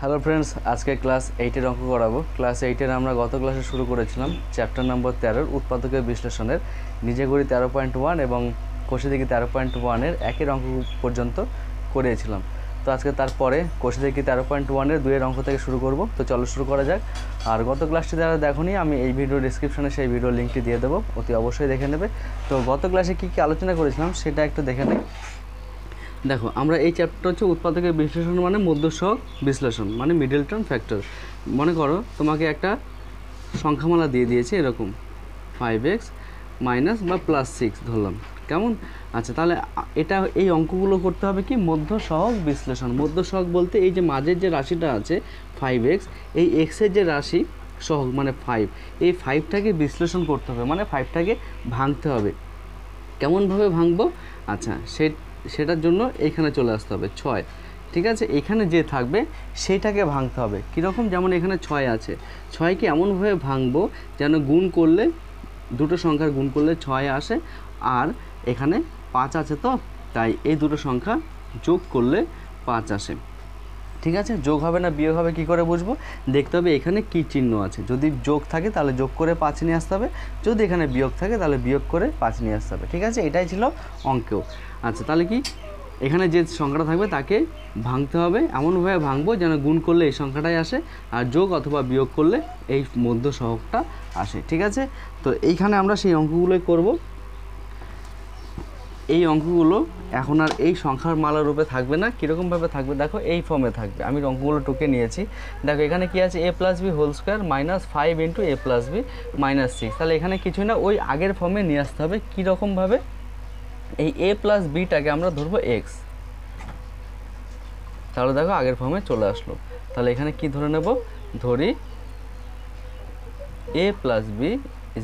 Hello friends, আজকে class 8-এর অঙ্ক করাবো। ক্লাস 8-এর আমরা গত ক্লাসে শুরু করেছিলাম চ্যাপ্টার নম্বর 13 উৎপাদকের বিশ্লেষণের নিজে করি 13.1 এবং কোষে দেখি 13.1-এর একের অঙ্ক পর্যন্ত করিয়েছিলাম। তো আজকে তারপরে কোষে দেখি 13.1-এর 2-এর অঙ্ক থেকে শুরু করব। তো চলো শুরু করা যাক। আর গত ক্লাসটি যারা দেখোনি, আমি এই ভিডিও ডিসক্রিপশনে সেই ভিডিও লিঙ্কটি দিয়ে দেবো, অতি অবশ্যই দেখে নেবে। তো গত ক্লাসে কী কী আলোচনা করেছিলাম সেটা একটু দেখে নেই। দেখো, আমরা এই চ্যাপ্টার হচ্ছে উৎপাদকের বিশ্লেষণ মানে মধ্যসহগ বিশ্লেষণ মানে মিডল টার্ম ফ্যাক্টর। মনে করো তোমাকে একটা সংখ্যামালা দিয়ে দিয়েছে এরকম 5x মাইনাস বা +6 ধরলাম, কেমন? আচ্ছা, তাহলে এটা এই অঙ্কগুলো করতে হবে কি মধ্যসহগ বিশ্লেষণ। মধ্যসহগ বলতে এই যে মাঝের যে রাশিটা আছে 5x, এই এক্সের যে রাশি সহগ মানে 5, এই 5টাকে বিশ্লেষণ করতে হবে, মানে 5টাকে ভাঙতে হবে। কেমনভাবে ভাঙবো? আচ্ছা, সেটার জন্য এইখানে চলে আসতে হবে 6, ঠিক আছে? এখানে যে থাকবে সেইটাকে ভাঙতে হবে কীরকম, যেমন এখানে 6 আছে, 6কে এমনভাবে ভাঙবো যেন গুণ করলে দুটো সংখ্যার গুণ করলে 6 আসে, আর এখানে 5 আছে, তো তাই এই দুটো সংখ্যা যোগ করলে 5 আসে, ঠিক আছে? যোগ হবে না বিয়োগ হবে কী করে বুঝবো? দেখতে হবে এখানে কী চিহ্ন আছে। যদি যোগ থাকে তাহলে যোগ করে 5 নিয়ে আসতে হবে, যদি এখানে বিয়োগ থাকে তাহলে বিয়োগ করে 5 নিয়ে আসতে হবে, ঠিক আছে? এটাই ছিল অঙ্কেও। আচ্ছা, তাহলে কি এখানে যে সংখ্যাটা থাকবে তাকে ভাঙতে হবে, এমনভাবে ভাঙবো যেন গুণ করলে এই সংখ্যাটাই আসে, আর যোগ অথবা বিয়োগ করলে এই মধ্য সহগটা আসে, ঠিক আছে? তো এইখানে আমরা সেই অঙ্কগুলোই করব। এই অঙ্কগুলো এখন আর এই সংখ্যার মালার রূপে থাকবে না। কীরকমভাবে থাকবে দেখো, এই ফর্মে থাকবে। আমি অঙ্কগুলো টুকে নিয়েছি। দেখো এখানে কি আছে, a+b² minus 5 into a+b minus 6। তাহলে এখানে কিছুই না, ওই আগের ফর্মে নিয়ে আসতে হবে। কীরকমভাবে? এই a+bটাকে আমরা ধরবো x, তাহলে দেখো আগের ফর্মে চলে আসলো। তাহলে এখানে কি ধরে নেব? ধরি a+b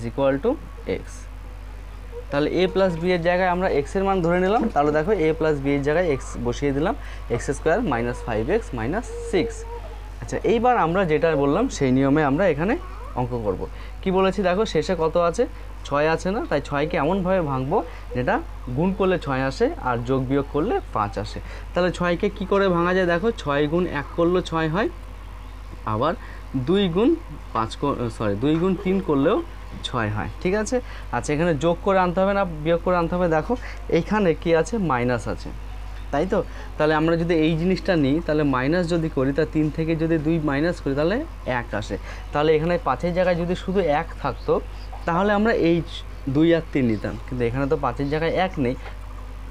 = x। তাহলে a+b এর জায়গায় আমরা x এর মান ধরে নিলাম। তাহলে দেখো a+b এর জায়গায় x বসিয়ে দিলাম, x² মাইনাস 5x মাইনাস 6। আচ্ছা, এইবার আমরা যেটা বললাম সেই নিয়মে আমরা এখানে অঙ্ক করব। কি বলেছি দেখো, শেষে কত আছে? 6 আছে না? তাই 6কে এমনভাবে ভাঙবো যেটা গুণ করলে 6 আসে আর যোগ বিয়োগ করলে 5 আসে। তাহলে 6কে কি করে ভাঙা যায় দেখো, 6 গুণ 1 করলেও 6 হয়, আবার 2 গুণ 3 করলেও 6 হয়, ঠিক আছে? আচ্ছা, এখানে যোগ করে আনতে হবে না বিয়োগ করে আনতে হবে? দেখো এইখানে কি আছে, মাইনাস আছে, তাই তো? তাহলে আমরা যদি এই জিনিসটা নিই, তাহলে মাইনাস যদি করি, তা 3 থেকে যদি 2 মাইনাস করি তাহলে 1 আসে। তাহলে এখানে 5-এর জায়গায় যদি শুধু 1 থাকতো তাহলে আমরা এই 2 আর 3 নিতাম, কিন্তু এখানে তো 5-এর জায়গায় 1 নেই,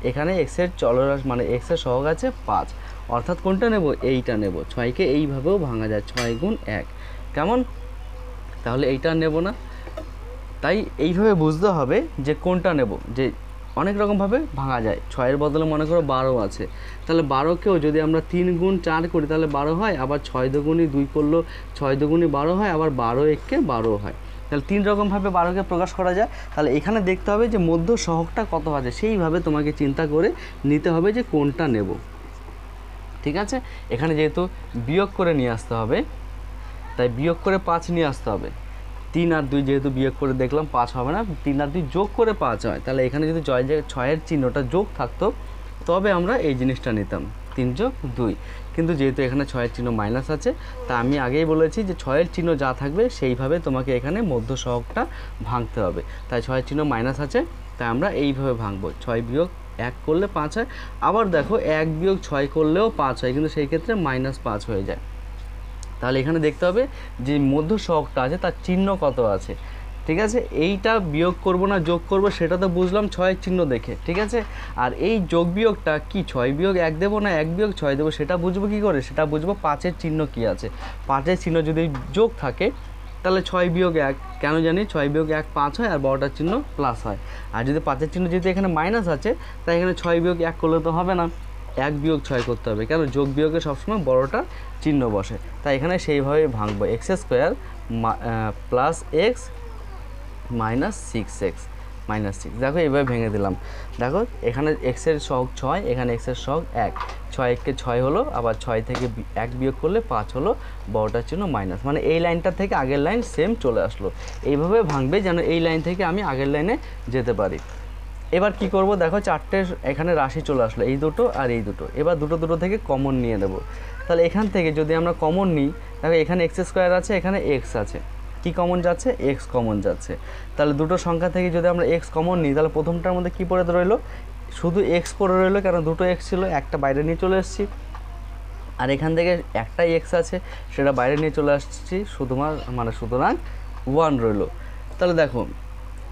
এখানে এক্সের চলরাশি মানে এক্সের সহগ আছে 5, অর্থাৎ কোনটা নেব? এইটা নেব। 6কে এইভাবেও ভাঙা যায়, 6 গুণ 1, কেমন? তাহলে এইটা নেব না। তাই এইভাবে বুঝতে হবে যে কোনটা নেব, যে অনেক রকমভাবে ভাঙা যায়। 6-এর বদলে মনে করো 12 আছে, তাহলে 12কেও যদি আমরা 3 গুণ 4 করি তাহলে 12 হয়, আবার 6 দুগুণে 2 করলেও 6 দুগুণে 12 হয়, আবার 12 একে 12 হয়। তাহলে 3 রকমভাবে 12কে প্রকাশ করা যায়। তাহলে এখানে দেখতে হবে যে মধ্য সহগটা কত আছে, সেইভাবে তোমাকে চিন্তা করে নিতে হবে যে কোনটা নেব, ঠিক আছে? এখানে যেহেতু বিয়োগ করে নিয়ে আসতে হবে, তাই বিয়োগ করে 5 নিয়ে আসতে হবে। 3 আর 2 যেহেতু বিয়োগ করে দেখলাম 5 হবে না, 3 আর 2 যোগ করে 5 হয়। তাহলে এখানে যদি 6-এর চিহ্নটা যোগ থাকতো তবে আমরা এই জিনিসটা নিতাম, 3 যোগ 2। কিন্তু যেহেতু এখানে 6-এর চিহ্ন মাইনাস আছে, তা আমি আগেই বলেছি যে 6-এর চিহ্ন যা থাকবে সেইভাবে তোমাকে এখানে মধ্য সহগটা ভাঙতে হবে। তাই 6-এর চিহ্ন মাইনাস আছে, তাই আমরা এইভাবে ভাঙবো। 6 বিয়োগ 1 করলে 5 হয়, আবার দেখো 1 বিয়োগ 6 করলেও 5 হয়, কিন্তু সেই ক্ষেত্রে -5 হয়ে যায়। তাহলে এখানে দেখতে হবে যে মধ্য সহগটা আছে তার চিহ্ন কত আছে, ঠিক আছে? এইটা বিয়োগ করব না যোগ করব সেটা তো বুঝলাম 6-এর চিহ্ন দেখে, ঠিক আছে? আর এই যোগ বিয়োগটা কি 6 বিয়োগ 1 দেবো না 1 বিয়োগ 6 দেবো, সেটা বুঝবো কী করে? সেটা বুঝবো 5-এর চিহ্ন কি আছে। 5-এর চিহ্ন যদি যোগ থাকে তাহলে 6 বিয়োগ 1, কেন জানি 6 বিয়োগ 1 5 হয়, আর বড়টার চিহ্ন প্লাস হয়। আর যদি 5-এর চিহ্ন যেহেতু এখানে মাইনাস আছে, তাই এখানে 6 বিয়োগ 1 করলে তো হবে না, 1 বিয়োগ 6 করতে হবে, কেন? যোগ বিয়োগে সবসময় বড়টা চিহ্ন বসে। তাই এখানে সেইভাবে ভাঙবো, x² plus x minus 6x minus 6। দেখো এইভাবে ভেঙে দিলাম। দেখো এখানে এক্সের সহগ 6, এখানে এক্সের সহগ 1, 6 একে 6 হলো, আবার 6 থেকে 1 বিয়োগ করলে 5 হলো, বড়টার চিহ্ন মাইনাস, মানে এই লাইনটা থেকে আগের লাইন সেম চলে আসলো। এইভাবে ভাঙবে যেন এই লাইন থেকে আমি আগের লাইনে যেতে পারি। এবার কি করব দেখো, 4টে এখানে রাশি চলে আসলো, এই দুটো আর এই দুটো। এবার দুটো থেকে কমন নিয়ে নেব। তাহলে এখান থেকে যদি আমরা কমন নিই, দেখো এখানে এক্স স্কোয়ার আছে, এখানে এক্স আছে, কি কমন যাচ্ছে? এক্স কমন যাচ্ছে। তাহলে দুটো সংখ্যা থেকে যদি আমরা এক্স কমন নিই, তাহলে প্রথমটার মধ্যে কী পড়ে রইলো? শুধু এক্স পড়ে রইলো, কারণ দুটো এক্স ছিল, একটা বাইরে নিয়ে চলে এসেছি। আর এখান থেকে একটাই এক্স আছে, সেটা বাইরে নিয়ে চলে আসছি, সুতরাং 1 রইলো। তাহলে দেখো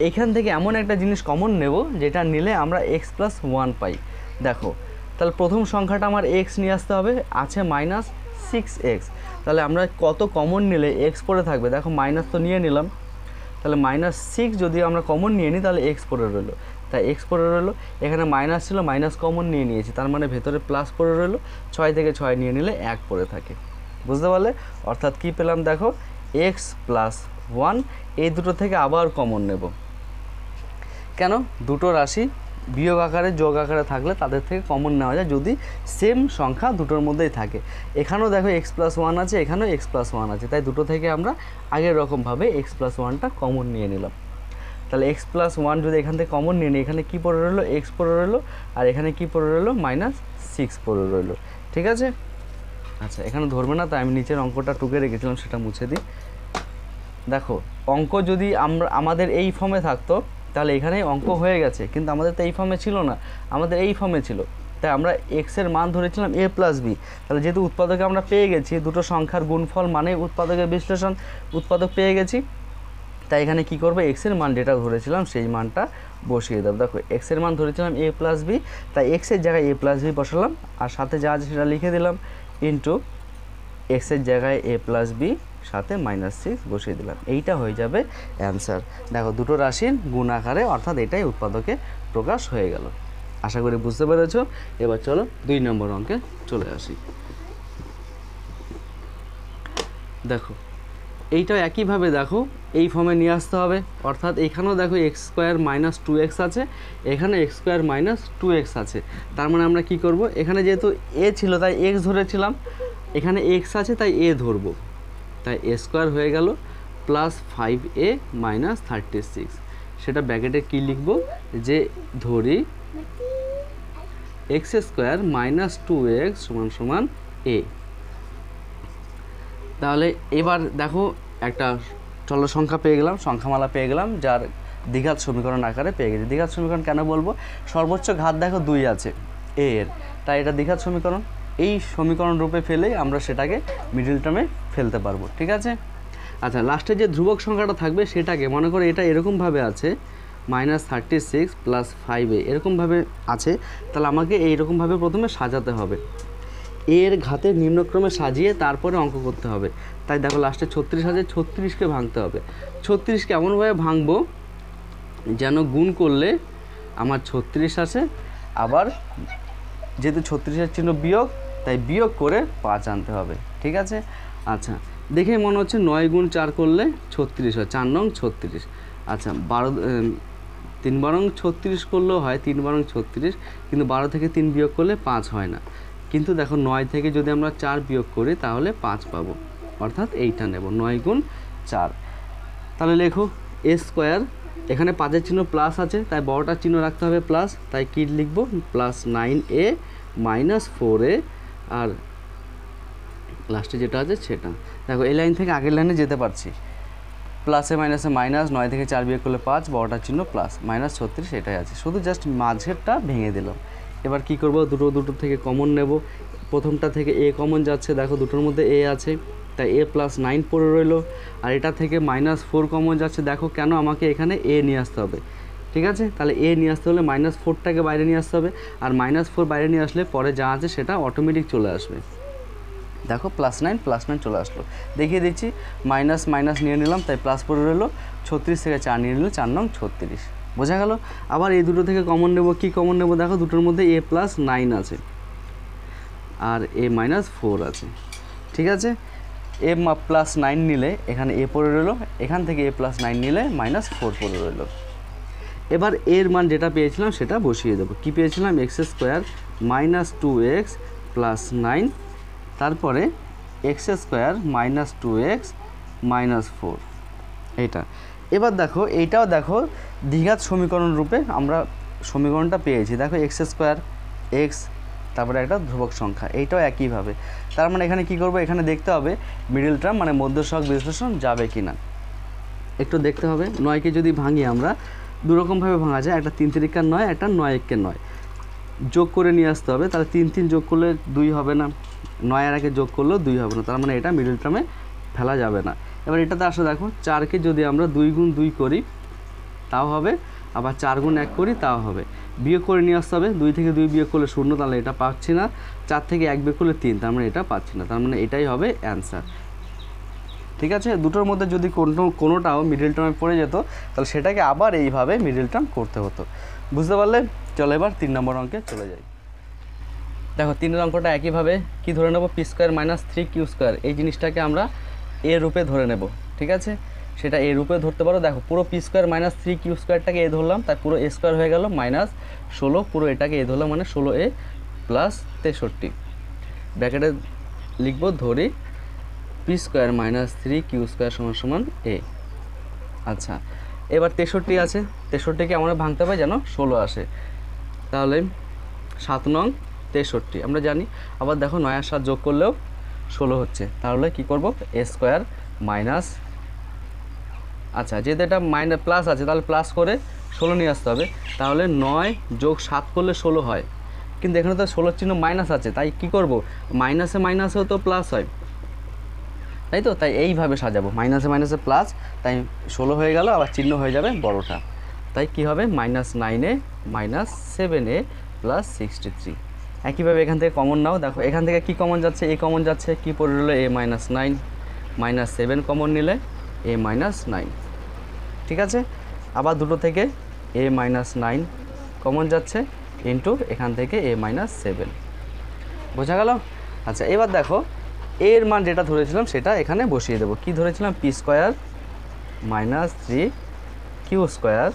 এখান থেকে এমন একটা জিনিস কমন নেব যেটা নিলে আমরা এক্স প্লাস 1 পাই। দেখো তাহলে প্রথম সংখ্যাটা আমার এক্স নিয়ে আসতে হবে, আছে -6x। তাহলে আমরা কত কমন নিলে এক্স পড়ে থাকবে? দেখো মাইনাস তো নিয়ে নিলাম, তাহলে -6 যদি আমরা কমন নিয়ে নিই তাহলে এক্স পড়ে রইলো, তাই এক্স পড়ে রইলো। এখানে মাইনাস ছিল, মাইনাস কমন নিয়ে নিয়েছি, তার মানে ভেতরে প্লাস পড়ে রইলো। 6 থেকে 6 নিয়ে নিলে 1 পড়ে থাকে, বুঝতে পারলে? অর্থাৎ কী পেলাম? দেখো এক্স প্লাস 1, এই দুটো থেকে আবার কমন নেব। কেন? দুটো রাশি বিয়োগ আকারে যোগ আকারে থাকলে তাদের থেকে কমন নেওয়া যায় যদি সেম সংখ্যা দুটোর মধ্যেই থাকে। এখানেও দেখো এক্স প্লাস 1 আছে, এখানেও এক্স প্লাস 1 আছে, তাই দুটো থেকে আমরা আগের রকমভাবে এক্স প্লাস 1টা কমন নিয়ে নিলাম। তাহলে এক্স প্লাস 1 যদি এখান থেকে কমন নিয়ে নিই, এখানে কী পড়ে রইলো? এক্স পড়ে রইলো, আর এখানে কী পড়ে রইলো? -6 পড়ে রইলো, ঠিক আছে? আচ্ছা, এখানে ধরবে না, তাই আমি নিচের অঙ্কটা টুকে রেখেছিলাম, সেটা মুছে দিই। দেখো অঙ্ক যদি আমাদের এই ফর্মে থাকতো তাহলে এখানে অঙ্ক হয়ে গেছে, কিন্তু আমাদের তো এই ফর্মে ছিল না, আমাদের এই ফর্মে ছিল, তাই আমরা এক্সের মান ধরেছিলাম a প্লাস বি। তাহলে যেহেতু উৎপাদকে আমরা পেয়ে গেছি, দুটো সংখ্যার গুণফল মানে উৎপাদকের বিশ্লেষণ, উৎপাদক পেয়ে গেছি, তাই এখানে কি করবো? এক্সের মান যেটা ধরেছিলাম সেই মানটা বসিয়ে দেবো। দেখো এক্সের মান ধরেছিলাম a প্লাস বি, তাই এক্সের জায়গায় a প্লাস বি বসালাম, আর সাথে যা আছে সেটা লিখে দিলাম, ইন্টু এক্সের জায়গায় a প্লাস বি সাথে -6 বসিয়ে দিলাম। এইটা হয়ে যাবে অ্যান্সার। দেখো দুটো রাশির গুণ আকারে, অর্থাৎ এটাই উৎপাদকে প্রকাশ হয়ে গেল। আশা করি বুঝতে পেরেছ। এবার চলো 2 নম্বর অঙ্কে চলে আসি। দেখো এইটাও একইভাবে দেখো এই ফর্মে নিয়ে আসতে হবে, অর্থাৎ এখানেও দেখো এক্স স্কোয়ার -2x আছে, এখানে এক্স স্কোয়ার -2x আছে। তার মানে আমরা কি করব? এখানে যেহেতু এ ছিল তাই এক্স ধরেছিলাম, এখানে এক্স আছে তাই এ ধরবো, তাই এ স্কোয়ার হয়ে গেল +5a - 36। সেটা ব্র্যাকেটে কি লিখব? যে ধরি এক্স স্কোয়ার -2x = a। তাহলে এবার দেখো একটা চলক সংখ্যা পেয়ে গেলাম, সংখ্যামালা পেয়ে গেলাম, যার দ্বিঘাত সমীকরণ আকারে পেয়ে গেছি। দ্বিঘাত সমীকরণ কেন বলবো? সর্বোচ্চ ঘাত দেখো 2 আছে a এর, তাই এটা দ্বিঘাত সমীকরণ। এই সমীকরণ রূপে ফেলেই আমরা সেটাকে মিডল টার্মে ফেলতে পারবো, ঠিক আছে? আচ্ছা, লাস্টে যে ধ্রুবক সংখ্যাটা থাকবে সেটাকে মনে করো এটা এরকমভাবে আছে -36 + 5a এরকমভাবে আছে, তাহলে আমাকে এইরকমভাবে প্রথমে সাজাতে হবে, এর ঘাতের নিম্নক্রমে সাজিয়ে তারপরে অঙ্ক করতে হবে। তাই দেখো লাস্টে 36 আছে, 36কে ভাঙতে হবে। 36কে এমনভাবে ভাঙবো যেন গুণ করলে আমার 36 আসে, আবার যেহেতু 36-এর চিহ্ন বিয়োগ, তাই বিয়োগ করে 5 আনতে হবে, ঠিক আছে? আচ্ছা, দেখে মনে হচ্ছে 9 × 4 করলে 36 হয়, 4 নং 36। আচ্ছা, 3 বারং 36 করলেও হয়, 3 বারং 36, কিন্তু 12 থেকে 3 বিয়োগ করলে 5 হয় না। কিন্তু দেখো 9 থেকে যদি আমরা 4 বিয়োগ করি তাহলে 5 পাবো, অর্থাৎ এইটা নেব 9 × 4। তাহলে লেখো a স্কোয়ার, এখানে 5-এর চিহ্ন প্লাস আছে তাই বড়টার চিহ্ন রাখতে হবে প্লাস, তাই কি লিখবো? +9a - 4a, আর লাস্টে যেটা আছে সেটা দেখো এই লাইন থেকে আগের লাইনে যেতে পারছি, প্লাসে মাইনাসে মাইনাস, 9 থেকে 4 বিয়োগ করলে 5, বড়টার চিহ্ন প্লাস, -36 এটাই আছে, শুধু জাস্ট মাঝেরটা ভেঙে দিলাম। এবার কি করব? দুটো থেকে কমন নেব। প্রথমটা থেকে a কমন যাচ্ছে, দেখো দুটোর মধ্যে a আছে, তাই a + 9 পড়ে রইলো। আর এটা থেকে -4 কমন যাচ্ছে, দেখো কেন আমাকে এখানে a নিয়ে আসতে হবে, ঠিক আছে? তাহলে a নিয়ে আসতে হলে -4টাকে বাইরে নিয়ে আসতে হবে, আর -4 বাইরে নিয়ে আসলে পরে যা আছে সেটা অটোমেটিক চলে আসবে। দেখো +9 চলে আসলো, দেখিয়ে দিচ্ছি, মাইনাস নিয়ে নিলাম তাই প্লাস পড়ে রইলো, 36 থেকে 4 নিয়ে নিল, 4 নং 36, বোঝা গেল? আবার এই দুটো থেকে কমন নেব, কি কমন নেব? দেখো দুটোর মধ্যে a + 9 আছে আর a - 4 আছে, ঠিক আছে? a + 9 নিলে এখানে a পড়ে রইলো, এখান থেকে a + 9 নিলে -4 পড়ে রইলো। এবার এর মান যেটা পেয়েছিলাম সেটা বসিয়ে দেবো। কি পেয়েছিলাম? x² -2x + 9, তারপরে x² -2x - 4, এইটা। এবার দেখো এইটাও দেখো দ্বিঘাত সমীকরণ রূপে আমরা সমীকরণটা পেয়েছি। দেখো x² x তারপরে একটা ধ্রুবক সংখ্যা, এইটাও একইভাবে। তার মানে এখানে কি করব, এখানে দেখতে হবে মিডল টার্ম মানে মধ্য সহগ বিশ্লেষণ যাবে কি না, একটু দেখতে হবে। 9কে যদি ভাঙি আমরা দুরকমভাবে ভাঙা যায়, একটা 3 3 9, একটা 9 1 9, যোগ করে নিয়ে আসতে হবে। তাহলে 3 3 যোগ করলে 2 হবে না, 9 আর 1 যোগ করলেও 2 হবে না, তার মানে এটা মিডল টার্মে ফেলা যাবে না। এবার এটাতে আসলে দেখো 4কে যদি আমরা 2 গুণ 2 করি তাও হবে, আবার 4 গুণ 1 করি তাও হবে। বিয়োগ করে নিয়ে আসতে হবে, 2 থেকে 2 বিয়োগ করলে 0, তাহলে এটা পাচ্ছি না। 4 থেকে 1 বিয়োগ করলে 3, তার মানে এটা পাচ্ছি না, তার মানে এটাই হবে অ্যান্সার। ঠিক আছে, দুটোর মধ্যে যদি কোনোটাও মিডল টার্মে পড়ে যেত তাহলে সেটাকে আবার এইভাবে মিডল টার্ম করতে হতো। বুঝতে পারলে? চলো এবার 3 নম্বর অঙ্কে চলে যাই। দেখো 3 অঙ্কটা একইভাবে কি ধরে নেব, P square minus 3q square, এই জিনিসটাকে আমরা এ রূপে ধরে নেব। ঠিক আছে, সেটা এ রূপে ধরতে পারো। দেখো পুরো পি স্কোয়ার মাইনাস 3q স্কোয়ারটাকে এ ধরলাম, তাই পুরো এ স্কোয়ার হয়ে গেল মাইনাস 16, পুরো এটাকে এ ধরলাম মানে 16a প্লাস 63, ব্র্যাকেটে লিখবো ধরি P square minus 3q square সমান সমান এ। আচ্ছা, এবার 63 আছে, 63কে আমরা ভাঙতে পারি যেন 16 আসে, তাহলে 7 নং 63 আমরা জানি। আবার দেখো 9 আর 7 যোগ করলেও 16 হচ্ছে, তাহলে কি করব, এ স্কোয়ার মাইনাস, আচ্ছা যেহেতু এটা মাইনাস প্লাস আছে তাহলে প্লাস করে 16 নিয়ে আসতে হবে, তাহলে 9 যোগ 7 করলে 16 হয়, কিন্তু এখানে তো 16 চিহ্ন মাইনাস আছে, তাই কি করব, মাইনাসে মাইনাসেও তো প্লাস হয়, তাই তো, তাই এইভাবে সাজাবো, মাইনাসে মাইনাসে প্লাস, তাই 16 হয়ে গেল, আবার চিহ্ন হয়ে যাবে বড়টা, তাই কি হবে -9a -7a প্লাস 63। একইভাবে এখান থেকে কমন নাও, দেখো এখান থেকে কি কমন যাচ্ছে, এ কমন যাচ্ছে, কি পড়ে রইল a -9 -7 কমন নিলে a -9। ঠিক আছে, আবার দুটো থেকে a -9 কমন যাচ্ছে ইন্টু এখান থেকে a -7, বোঝা গেল? আচ্ছা এবার দেখো এর মান যেটা ধরেছিলাম সেটা এখানে বসিয়ে দেবো। কি ধরেছিলাম, P square minus 3q square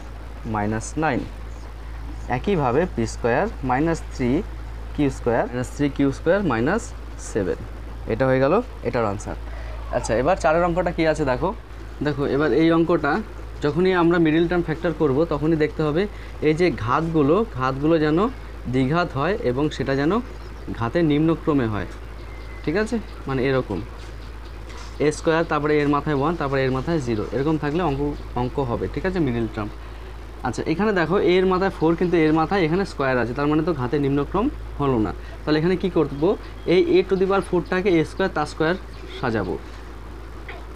minus 9, একইভাবে P square minus 3q square minus 7, এটা হয়ে গেল এটার আনসার। আচ্ছা এবার 4 অঙ্কটা কি আছে দেখো, দেখো এবার এই অঙ্কটা যখনই আমরা মিডিল টার্ম ফ্যাক্টর করব তখনই দেখতে হবে এই যে ঘাতগুলো যেন দ্বিঘাত হয় এবং সেটা যেন ঘাতের নিম্নক্রমে হয়। ঠিক আছে, মানে এরকম এ স্কোয়ার, তারপরে এর মাথায় 1, তারপরে এর মাথায় 0, এরকম থাকলে অঙ্ক হবে। ঠিক আছে, মিডিল টার্ম। আচ্ছা এখানে দেখো এর মাথায় 4, কিন্তু এর মাথায় এখানে স্কোয়ার আছে, তার মানে তো ঘাতের নিম্নক্রম হলো না। তাহলে এখানে কি করব, এই a⁴টাকে a স্কোয়ার তার স্কোয়ার সাজাবো।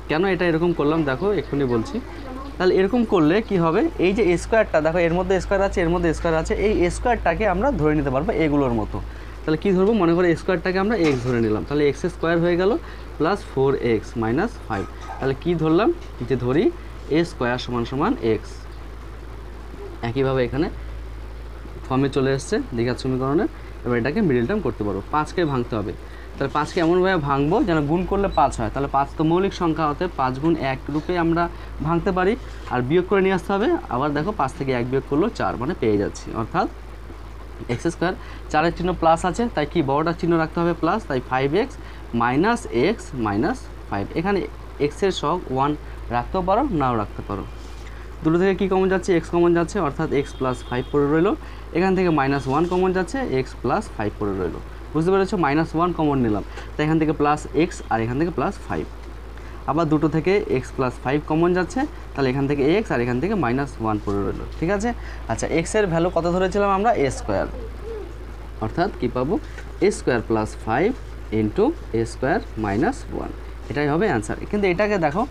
কেন এটা এরকম করলাম দেখো এক্ষুনি বলছি। তাহলে এরকম করলে কি হবে, এই যে এ স্কোয়ারটা দেখো এর মধ্যে স্কোয়ার আছে, এর মধ্যে স্কোয়ার আছে, এই এ স্কোয়ারটাকে আমরা ধরে নিতে পারবো এগুলোর মতো। তাহলে কি ধরবো, মনে করো স্কোয়ারটাকে আমরা x ধরে নিলাম, তাহলে x স্কোয়ার হয়ে গেল প্লাস 4x মাইনাস 5। তাহলে কি ধরলাম, যে ধরি a স্কোয়ার সমান সমান x। একইভাবে এখানে ফর্মে চলে এসছে দ্বিঘাত সমীকরণে। এবার এটাকে মিডিল টার্ম করতে পারবো। 5কে ভাঙতে হবে, তাহলে 5কে এমনভাবে ভাঙবো যেন গুণ করলে 5 হয়। তাহলে 5 তো মৌলিক সংখ্যা, হতে 5 গুণ 1 রূপে আমরা ভাঙতে পারি, আর বিয়োগ করে নিয়ে আসতে হবে। আবার দেখো 5 থেকে 1 বিয়োগ করলো 4, মানে পেয়ে যাচ্ছি, অর্থাৎ এক্স স্কোয়ার, 4-এর চিহ্ন প্লাস আছে তাই কি বড়টার চিহ্ন রাখতে হবে প্লাস, তাই 5x মাইনাস এক্স মাইনাস 5। এখানে এক্সের সহগ 1 রাখতেও পারো, নাও রাখতে পারো। দুটো থেকে কি কমন যাচ্ছে, x কমন যাচ্ছে, অর্থাৎ x প্লাস 5 পড়ে রইলো। এখান থেকে -1 কমন যাচ্ছে, x প্লাস 5 পড়ে রইলো। বুঝতে পেরেছো, -1 কমন নিলাম, তাই এখান থেকে প্লাস x আর এখান থেকে প্লাস 5। আবার দুটো থেকে x প্লাস 5 কমন যাচ্ছে, তাহলে এখান থেকে x আর এখান থেকে -1 পড়ে রইলো। ঠিক আছে, আচ্ছা x এর ভ্যালু কত ধরেছিলাম আমরা, a স্কোয়ার, অর্থাৎ কি পাবো, a square plus 5 into a square minus 1, এটাই হবে অ্যান্সার। কিন্তু এটাকে দেখো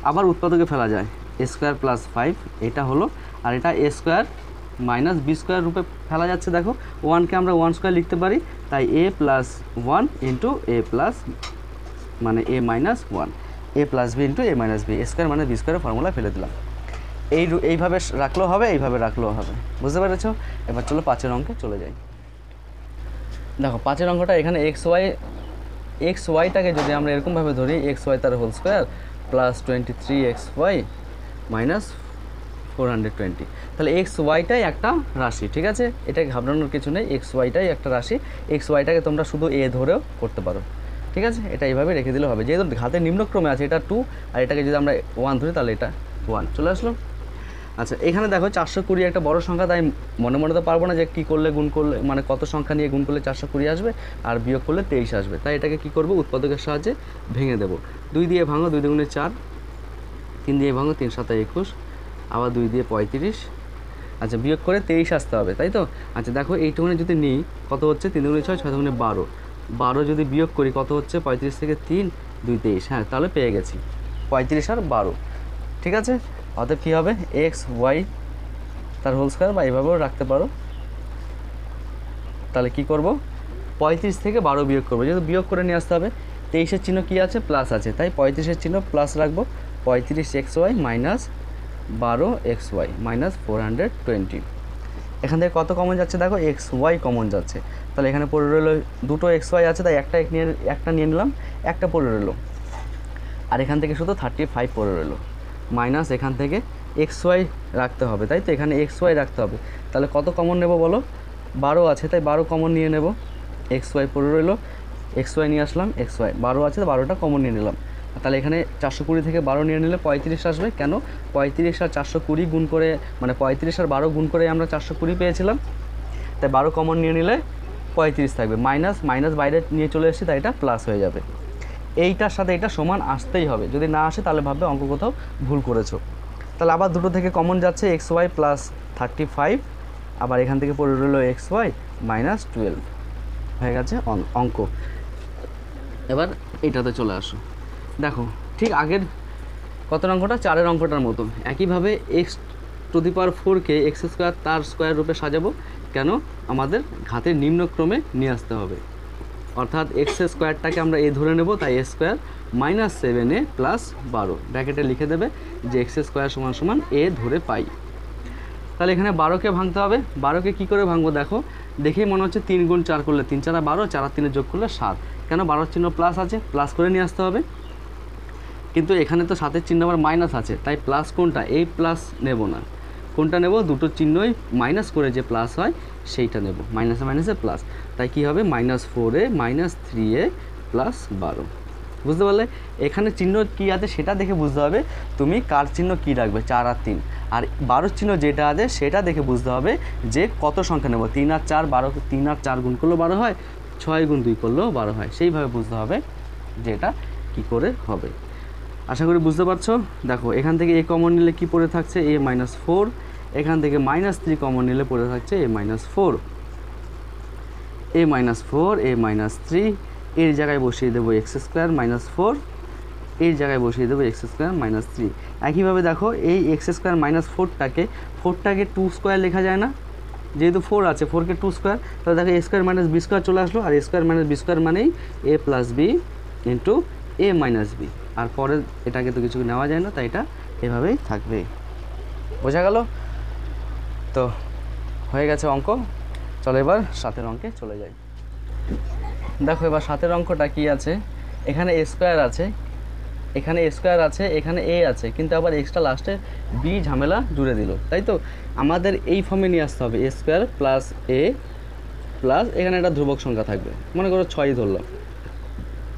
আবার উৎপাদকে ফেলা যায়, a স্কোয়ার প্লাস 5 এটা হলো, আর এটা a square minus b square রূপে ফেলা যাচ্ছে। দেখো 1কে আমরা 1 স্কোয়ার লিখতে পারি, তাই a plus 1 into a plus মানে a minus 1, a plus b into a minus b, square মানে বি স্কোয়ারের ফর্মুলা ফেলে দিলাম। এইভাবে রাখলেও হবে, এইভাবে রাখলেও হবে। বুঝতে পেরেছো? এবার চলো 5-এর অঙ্কে চলে যাই। দেখো 5-এর অঙ্কটা এখানে এক্স ওয়াইটাকে যদি আমরা এরকমভাবে ধরি, এক্স ওয়াই তার whole square plus 23xy minus 420, তাহলে এক্স ওয়াইটাই একটা রাশি। ঠিক আছে, এটা ঘাবড়ানোর কিছু নেই, এক্স ওয়াইটাই একটা রাশি। এক্স ওয়াইটাকে তোমরা শুধু এ ধরেও করতে পারো। ঠিক আছে, এটা এইভাবে রেখে দিলে হবে, যেহেতু ঘাতের নিম্নক্রমে আছে এটা 2, আর এটাকে যদি আমরা 1 ধরি তাহলে এটা 1 চলে আসলো। আচ্ছা এখানে দেখো 420 একটা বড় সংখ্যা, তাই মনে মনে তো পারবো না যে কী করলে গুণ করলে মানে কত সংখ্যা নিয়ে গুণ করলে 420 আসবে আর বিয়োগ করলে 23 আসবে। তাই এটাকে কী করবো, উৎপাদকের সাহায্যে ভেঙে দেবো। 2 দিয়ে ভাঙো, 2 দুগুণে 4, 3 দিয়ে ভাঙো, 3 7 21, আবার 2 দিয়ে 35। আচ্ছা বিয়োগ করে 23 আসতে হবে, তাই তো। আচ্ছা দেখো এইটুকুনে যদি নিই কত হচ্ছে, 3 দুগুণে 6, 6 দুগুণে 12, 12 যদি বিয়োগ করি কত হচ্ছে, 35 থেকে 3 2 23, হ্যাঁ তাহলে পেয়ে গেছি 35 আর 12। ঠিক আছে, অতএব কী হবে, এক্স ওয়াই তার হোল স্কোয়ার, বা এইভাবেও রাখতে পারো। তাহলে কি করব, 35 থেকে 12 বিয়োগ করবো, যেহেতু বিয়োগ করে নিয়ে আসতে হবে। 23-এর চিহ্ন কী আছে, প্লাস আছে, তাই 35-এর চিহ্ন প্লাস রাখবো। 35 x y minus 12 x y minus 420। এখান থেকে কত কমন যাচ্ছে দেখো, এক্স ওয়াই কমন যাচ্ছে। তাহলে এখানে পড়ে রইলো দুটো এক্স ওয়াই আছে, তাই একটা নিয়ে নিলাম, একটা পড়ে রইলো। আর এখান থেকে শুধু 35 পড়ে রইলো, মাইনাস এখান থেকে এক্স ওয়াই রাখতে হবে, তাই তো এখানে এক্স ওয়াই রাখতে হবে। তাহলে কত কমন নেব বলো, 12 আছে, তাই 12 কমন নিয়ে নেব। এক্স ওয়াই পড়ে রইলো, এক্স ওয়াই নিয়ে আসলাম, এক্স ওয়াই 12 আছে, তো 12টা কমন নিয়ে নিলাম। তাহলে এখানে 420 থেকে 12 নিয়ে নিলে 35 আসবে। কেন, 35 আর 420 গুণ করে, মানে 35 আর 12 গুণ করে আমরা 420 পেয়েছিলাম, তাই 12 কমন নিয়ে নিলে 35 থাকবে। মাইনাস মাইনাস বাইরে নিয়ে চলে এসেছি, তাই এটা প্লাস হয়ে যাবে। এইটার সাথে এটা সমান আসতেই হবে, যদি না আসে তাহলে ভাববে অঙ্ক কোথাও ভুল করেছো। তাহলে আবার দুটো থেকে কমন যাচ্ছে, এক্স ওয়াই প্লাস 35, আবার এখান থেকে পড়ে রইলো এক্স ওয়াই মাইনাস 12 হয়ে গেছে অঙ্ক। এবার এইটাতে চলে আসো, দেখো ঠিক আগের কত অঙ্কটা, 4-এর অঙ্কটার মতন একইভাবে এক্স টু দি পাওয়ার 4কে এক্স স্কোয়ার তার স্কোয়ার রূপে সাজাবো। কেন, আমাদের ঘাতের নিম্নক্রমে নিয়ে আসতে হবে, অর্থাৎ এক্স স্কোয়ারটাকে আমরা এ ধরে নেব, তাই a square minus 7a plus 12 ব্র্যাকেটে লিখে দেবে যে এক্স স্কোয়ার সমান সমান এ ধরে পাই। তাহলে এখানে 12কে ভাঙতে হবে। 12কে কী করে ভাঙবো দেখো, দেখেই মনে হচ্ছে 3 গুণ 4 করলে 3 4 12, 4 আর 3 যোগ করলে 7। কেন, 12 চিহ্ন প্লাস আছে, প্লাস করে নিয়ে আসতে হবে। কিন্তু এখানে তো 7-এর চিহ্ন আবার মাইনাস আছে, তাই প্লাস কোনটা, এই প্লাস নেব না, কোনটা নেব, দুটো চিহ্নই মাইনাস করে যে প্লাস হয় সেইটা নেব, মাইনাসে মাইনাসে প্লাস। তাই কী হবে, -4a -3a প্লাস 12। বুঝতে পারলে, এখানে চিহ্ন কী আছে সেটা দেখে বুঝতে হবে তুমি কার চিহ্ন কী রাখবে, 4 আর 3। আর 12 চিহ্ন যেটা আছে সেটা দেখে বুঝতে হবে যে কত সংখ্যা নেব, 3 আর 4 12, 3 আর 4 গুণ করলেও 12 হয়, 6 গুণ 2 করলেও 12 হয়, সেইভাবে বুঝতে হবে যে এটা কী করে হবে। আশা করি বুঝতে পারছো। দেখো এখান থেকে এ কমন নিলে কি পড়ে থাকছে, a -4, এখান থেকে -3 কমন নিলে পড়ে থাকছে a -4, a -4 a -3, এর জায়গায় বসিয়ে দেবো এক্স স্কোয়ার -4, এর জায়গায় বসিয়ে দেবো এক্স স্কোয়ার -3। একইভাবে দেখো এই এক্স স্কোয়ার -4টাকে 2 স্কোয়ার লেখা যায় না, যেহেতু 4 আছে 4কে 2 স্কোয়ার, তাহলে দেখো a square minus b square চলে আসলো, আর a square minus b square মানেই a plus b into a minus b, আর পরে এটাকে তো কিছু নেওয়া যায় না, তাই এটা এভাবেই থাকবে। বোঝা গেল তো, হয়ে গেছে অঙ্ক। চলো এবার 7-এর অঙ্কে চলে যাই। দেখো এবার 7-এর অঙ্কটা কি আছে, এখানে a স্কোয়ার আছে, এখানে a স্কোয়ার আছে, এখানে a আছে, কিন্তু আবার এক্সট্রা লাস্টে বি ঝামেলা জুড়ে দিল, তাই তো। আমাদের এই ফর্মে নিয়ে আসতে হবে, a square plus a plus এখানে একটা ধ্রুবক সংখ্যা থাকবে, মনে করো 6 ধরলাম,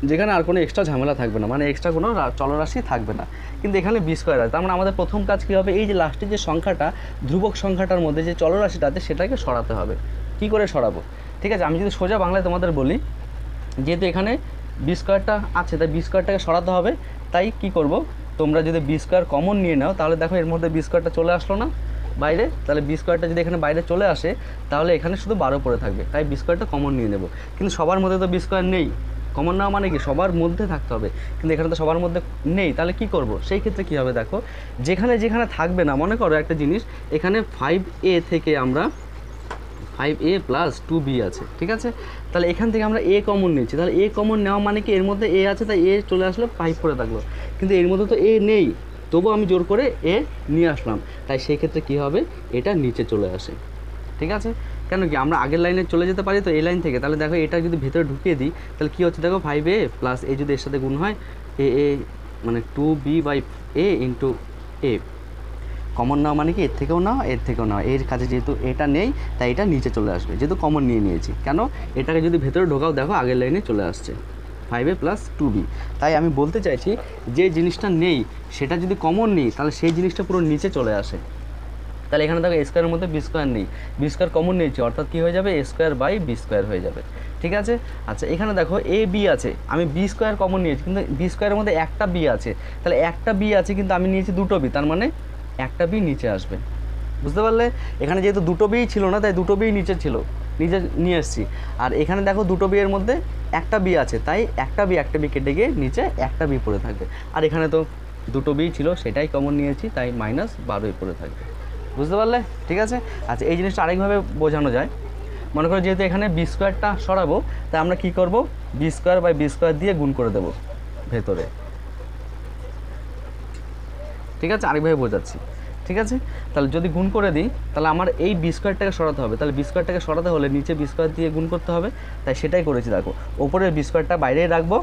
যেখানে আর কোনো এক্সট্রা ঝামেলা থাকবে না, মানে এক্সট্রা কোনো চলরাশি থাকবে না, কিন্তু এখানে বি স্কোয়ার আছে। তার মানে আমাদের প্রথম কাজ কী হবে, এই যে লাস্টে যে সংখ্যাটা ধ্রুবক সংখ্যাটার মধ্যে যে চলরাশিটা আছে সেটাকে সরাতে হবে। কি করে সরাবো, ঠিক আছে, আমি যদি সোজা বাংলায় তোমাদের বলি, যেহেতু এখানে বি স্কোয়ারটা আছে তাই বি স্কোয়ারটাকে সরাতে হবে। তাই কি করব, তোমরা যদি বি স্কোয়ার কমন নিয়ে নাও তাহলে দেখো এর মধ্যে বি স্কোয়ারটা চলে আসলো না বাইরে, তাহলে বি স্কোয়ারটা যদি এখানে বাইরে চলে আসে তাহলে এখানে শুধু 12 পড়ে থাকবে, তাই বি স্কোয়ারটা কমন নিয়ে নেব। কিন্তু সবার মধ্যে তো বি স্কোয়ার নেই, কমন নেওয়া মানে কি সবার মধ্যে থাকতে হবে, কিন্তু এখানে তো সবার মধ্যে নেই, তাহলে কি করব, সেই ক্ষেত্রে কী হবে দেখো, যেখানে যেখানে থাকবে না, মনে করো একটা জিনিস, এখানে 5a থেকে আমরা 5a প্লাস 2b আছে, ঠিক আছে, তাহলে এখান থেকে আমরা a কমন নিচ্ছি, তাহলে a কমন নেওয়া মানে কি এর মধ্যে a আছে, তাই a চলে আসলো 5 পড়ে থাকলো, কিন্তু এর মধ্যে তো a নেই, তবু আমি জোর করে a নিয়ে আসলাম, তাই সেই ক্ষেত্রে কী হবে, এটা নিচে চলে আসে, ঠিক আছে। কেন কি আমরা আগের লাইনে চলে যেতে পারি তো এই লাইন থেকে, তাহলে দেখো এটা যদি ভেতরে ঢুকিয়ে দিই তাহলে কী হচ্ছে দেখো 5a প্লাস a যদি এর সাথে গুণ হয় a মানে 2b by a into a, common নাও মানে কি এর থেকেও নাও এর থেকেও নাও, এর কাছে যেহেতু এটা নেই তাই এটা নিচে চলে আসবে, যেহেতু কমন নিয়ে নিয়েছি। কেন, এটাকে যদি ভেতরে ঢোকাও দেখো আগের লাইনে চলে আসছে 5a প্লাস 2b, তাই আমি বলতে চাইছি যে জিনিসটা নেই সেটা যদি কমন নিই তাহলে সেই জিনিসটা পুরো নিচে চলে আসে, তাহলে এখানে দেখো এ স্কোয়ারের মধ্যে বি স্কোয়ার নেই, বি স্কোয়ার কমন নিয়েছি, অর্থাৎ কী হয়ে যাবে এ স্কোয়ার বাই বি স্কোয়ার হয়ে যাবে। ঠিক আছে। আচ্ছা এখানে দেখো এ বি আছে, আমি বি স্কোয়ার কমন নিয়েছি, কিন্তু বি স্কোয়ারের মধ্যে একটা বি আছে, তাহলে একটা বি আছে কিন্তু আমি নিয়েছি দুটো বি, তার মানে একটা বি নিচে আসবে। বুঝতে পারলে? এখানে যেহেতু দুটো বি ছিল না, তাই দুটো বি নিচে ছিল, নিচে নিয়ে এসেছি। আর এখানে দেখো দুটো বি এর মধ্যে একটা বি আছে, তাই একটা বি কেটে গিয়ে নিচে একটা বি পড়ে থাকবে। আর এখানে তো দুটো বি ছিল, সেটাই কমন নিয়েছি, তাই -12 পড়ে থাকবে। বুঝতে পারলে? ঠিক আছে। আচ্ছা এই জিনিসটা আরেকভাবে বোঝানো যায়। মনে করো যেহেতু এখানে বি স্কোয়ারটা সরাবো, তাই আমরা কী করব, b square by b square দিয়ে গুণ করে দেবো ভেতরে। ঠিক আছে, আরেকভাবে বোঝাচ্ছি। ঠিক আছে, তাহলে যদি গুণ করে দিই, তাহলে আমার এই বি স্কোয়ারটাকে সরাতে হবে, তাহলে বি স্কোয়ারটাকে সরাতে হলে নিচে বি স্কোয়ার দিয়ে গুণ করতে হবে, তাই সেটাই করেছি। দেখো ওপরের বি স্কোয়ারটা বাইরেই রাখবো,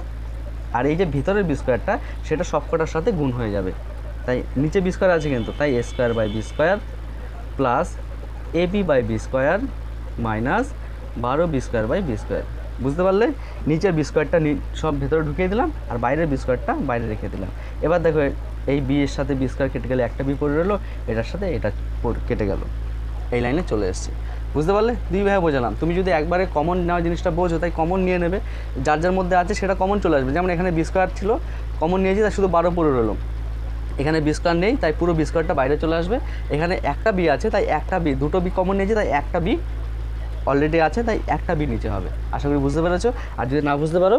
আর এই যে ভিতরের বি স্কোয়ারটা সেটা সবকটার সাথে গুণ হয়ে যাবে, তাই নিচে বি স্কোয়ার আছে কিন্তু, তাই a square by b square plus a b by b square minus 12 b square by b square. বুঝতে পারলে? নিচের বি স্কোয়ারটা সব ভেতরে ঢুকিয়ে দিলাম, আর বাইরের বি স্কোয়ারটা বাইরে রেখে দিলাম। এবার দেখো এই বি এর সাথে বি স্কোয়ার কেটে গেলে একটা বি পড়ে রইলো, এটার সাথে এটা কেটে গেল, এই লাইনে চলে এসেছে। বুঝতে পারলে? দুইভাবে বোঝালাম। তুমি যদি একবারে কমন নেওয়া জিনিসটা বোঝো, তাই কমন নিয়ে নেবে, যার যার মধ্যে আছে সেটা কমন চলে আসবে। যেমন এখানে বি স্কোয়ার ছিল, কমন নিয়েছি, তাই শুধু 12 পড়ে রইলো। এখানে বি স্কোয়ার নেই, তাই পুরো বি স্কোয়ারটা বাইরে চলে আসবে। এখানে একটা বি আছে, তাই একটা বি, দুটো বি কমন নিয়েছি, তাই একটা বি অলরেডি আছে, তাই একটা বি নিচে হবে। আশা করি বুঝতে পেরেছো। আর যদি না বুঝতে পারো,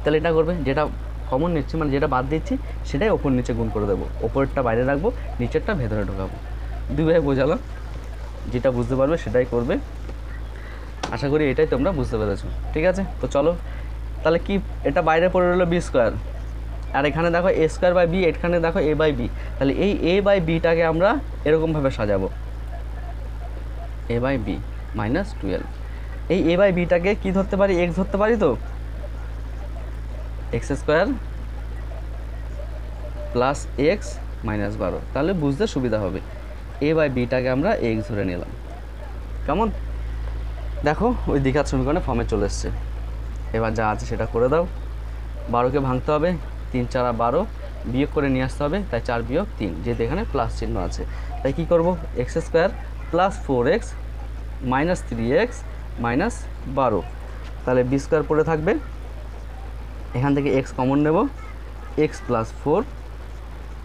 তাহলে এটা করবে, যেটা কমন নিচ্ছি মানে যেটা বাদ দিচ্ছি সেটাই ওপর নিচে গুণ করে দেবো, ওপরটা বাইরে রাখবো, নিচেরটা ভেতরে ঢোকাবো। দুইভাবে বোঝালাম, যেটা বুঝতে পারবে সেটাই করবে। আশা করি এটাই তোমরা বুঝতে পেরেছো। ঠিক আছে, তো চলো তাহলে কি, এটা বাইরে পড়ে রইলো বি স্কোয়ার, আর এখানে দেখো এ স্কোয়ার বাই বি, এখানে দেখো এ বাই বি, তাহলে এই এ বাই বিটাকে আমরা এরকমভাবে সাজাবো, এ বাই বি -12। এই এ বাই বিটাকে কী ধরতে পারি, এক্স ধরতে পারি, তো এক্স স্কোয়ার প্লাস এক্স -12, তাহলে বুঝতে সুবিধা হবে। এ বাই বিটাকে আমরা এক্স ধরে নিলাম। কেমন? দেখো ওই দ্বিঘাত সমীকরণে ফর্মে চলে এসছে। এবার যা আছে সেটা করে দাও। 12কে ভাঙতে হবে, 3 × 4 = 12, বিয়োগ করে নিয়ে আসতে হবে, তাই 4 - 3, যেহেতু এখানে প্লাস চিহ্ন আছে, তাই কী করবো, x square plus 4x -3x -12, তাহলে বি স্কোয়ার পড়ে থাকবে। এখান থেকে এক্স কমন নেব, এক্স প্লাস 4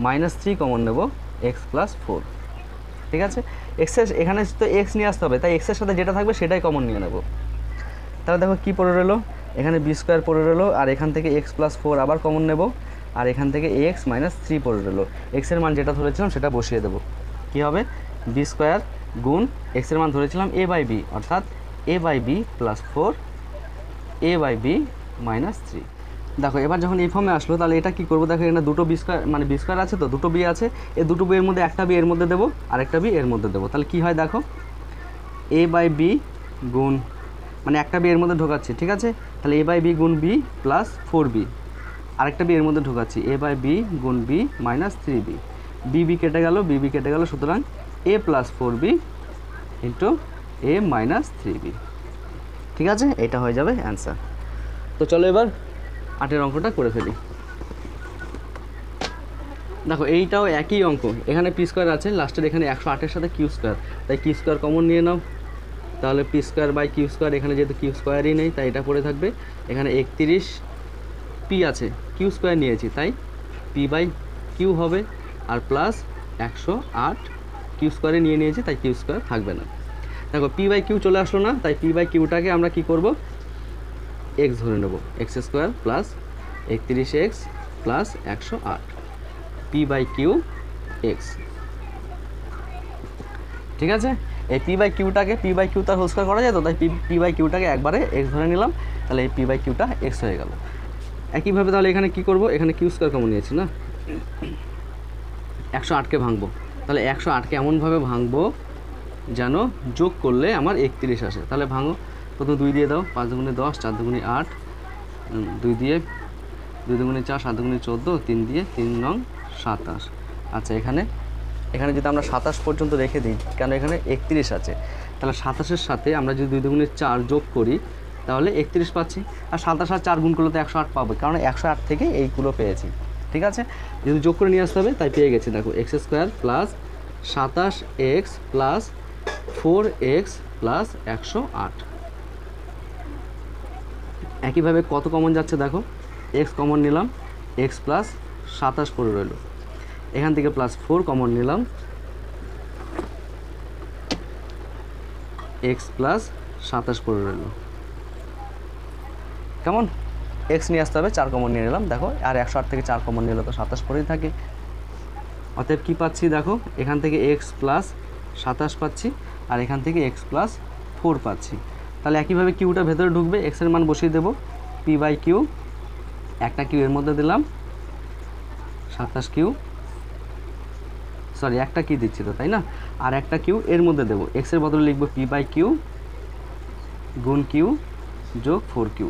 -3 কমন নেব, এক্স প্লাস 4। ঠিক আছে, এক্সের এখানে তো এক্স নিয়ে আসতে হবে, তাই এক্সের সাথে যেটা থাকবে সেটাই কমন নিয়ে নেব। তাহলে দেখো কী পড়ে রইলো, এখানে বি স্কোয়ার পড়ে রইলো, আর এখান থেকে এক্স প্লাস 4 আবার কমন নেব, আর এখান থেকে এক্স -3 পড়ে রইলো। এক্সের মান যেটা ধরেছিলাম সেটা বসিয়ে দেবো। কী হবে, বি স্কোয়ার গুণ এক্সের মান ধরেছিলাম এ বাই বি, অর্থাৎ a by b plus 4 a by b -3। দেখো এবার যখন এই ফর্মে আসলো, তাহলে এটা কী করবো, দেখো এখানে দুটো বি স্কোয়ার মানে বি স্কোয়ার আছে, তো দুটো বি আছে, এই দুটো বি এর মধ্যে একটা বি এর মধ্যে দেবো, আর একটা বি এর মধ্যে দেবো, তাহলে কী হয় দেখো, এ বাই বি গুণ মানে একটা বি এর মধ্যে ঢোকাচ্ছি। ঠিক আছে, তাহলে এ বাই বি গুণ বি প্লাস 4b, আরেকটা বি এর মধ্যে ঢোকাচ্ছি, এ বাই বি গুণ বি -3b, বি কেটে গেল, বি কেটে গেল, সুতরাং এ প্লাস 4b ইন্টু এ -3b। ঠিক আছে, এটা হয়ে যাবে অ্যান্সার। তো চলো এবার 8-এর অঙ্কটা করে ফেলি। দেখো এইটাও একই অঙ্ক, এখানে পি স্কোয়ার আছে, লাস্টের এখানে 108-এর সাথে কিউ স্কোয়ার, তাই কিউ স্কোয়ার কমন নিয়ে নাও, তাহলে p square by q square, এখানে যেহেতু কিউ স্কোয়ারই নেই তাই এটা পড়ে থাকবে। এখানে 31 পি আছে, কিউ স্কোয়ার নিয়েছি, তাই পি বাই কিউ হবে, আর প্লাস 108 কিউ স্কোয়ারে নিয়েছি, তাই কিউ স্কোয়ার থাকবে না। দেখো পি বাই কিউ চলে আসলো না, তাই পি বাই কিউটাকে আমরা কী করব, এক্স ধরে নেব, এক্স স্কোয়ার প্লাস 31x প্লাস 108 পি বাই কিউ এক্স। ঠিক আছে, এই পি বাই কিউটাকে পি বাই কিউ তার হোল স্কোয়ার করা যায়, তো তাই পি বাই কিউটাকে একবারে এক্স ধরে নিলাম, তাহলে এই পি বাই কিউটা এক্স হয়ে গেল। একইভাবে তাহলে এখানে কী করব, এখানে কিউ স্কোয়ার কমন নিয়েছি না, 108কে ভাঙবো, তাহলে 108কে এমনভাবে ভাঙবো যেন যোগ করলে আমার 31 আসে। তাহলে ভাঙো, প্রথম 2 দিয়ে দাও, 5 × 10, 4 × 8, 2 দিয়ে 2 × 4, 7 × 14, 3 দিয়ে 3 নং 27। আচ্ছা এখানে যদি আমরা 27 পর্যন্ত রেখে দিই, কেন এখানে 31 আছে, তাহলে 27-এর সাথে আমরা যদি 2 × 4 যোগ করি তাহলে 31 পাচ্ছি, আর 27 আর 4 গুণ করলে তো 108 পাবো, কারণ 108 থেকে এইগুলো পেয়েছি। ঠিক আছে, যদি যোগ করে নিয়ে আসতে হবে, তাই পেয়ে গেছি। দেখো x square plus 27x plus 4x plus 108। একইভাবে কত কমন যাচ্ছে দেখো, x কমন নিলাম, x প্লাস 27 পড়ে রইল, এখান থেকে প্লাস 4 কমন নিলাম, x প্লাস 27 পড়ে রইল। কেমন, x নিয়ে আসতে হবে, 4 কমন নিয়ে নিলাম দেখো, আর 108 থেকে 4 কমন নিলে তো 27 পড়েই থাকে। অতএব কী পাচ্ছি দেখো, এখান থেকে x প্লাস 27 পাচ্ছি, আর এখান থেকে x প্লাস 4 পাচ্ছি। তাহলে একইভাবে কিউটা ভেতরে ঢুকবে, x এর মান বসিয়ে দেবো, p বাই কিউ, একটা কিউ এর মধ্যে দিলাম 27 কিউ, সরি একটা কি দিচ্ছি তো তাই না, আর একটা কিউ এর মধ্যে দেবো, x এর বদলে লিখবো p বাই কিউ গুণ কিউ যোগ 4 কিউ,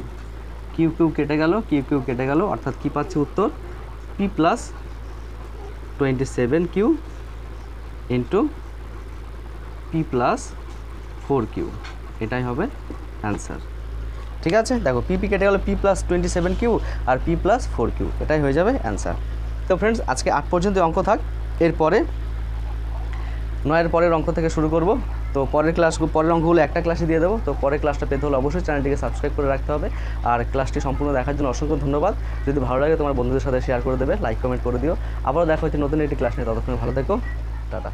কিউ কিউ কেটে গেল, কিউ কিউ কেটে গেল, অর্থাৎ কী পাচ্ছি উত্তর, p plus 27 q into p plus 4 q, এটাই হবে অ্যান্সার। ঠিক আছে, দেখো p কেটে গেল, p plus 27 Q R p plus 4 q, এটাই হয়ে যাবে অ্যান্সার। তো ফ্রেন্ডস, আজকে 8 পর্যন্ত অঙ্ক থাক, এরপরে 9-এর পরের অঙ্ক থেকে শুরু করব। তো পরের অঙ্কগুলো একটা ক্লাসে দিয়ে দেবো। তো পরের ক্লাসটা পেতে হলে অবশ্যই চ্যানেলটিকে সাবস্ক্রাইব করে রাখতে হবে। আর ক্লাসটি সম্পূর্ণ দেখার জন্য অসংখ্য ধন্যবাদ। যদি ভালো লাগে তোমার বন্ধুদের সাথে শেয়ার করে দেবে, লাইক কমেন্ট করে দিও। আবারও দেখা হচ্ছে নতুন একটি ক্লাস নিয়ে, ততক্ষণ ভালো থেকো, টাটা।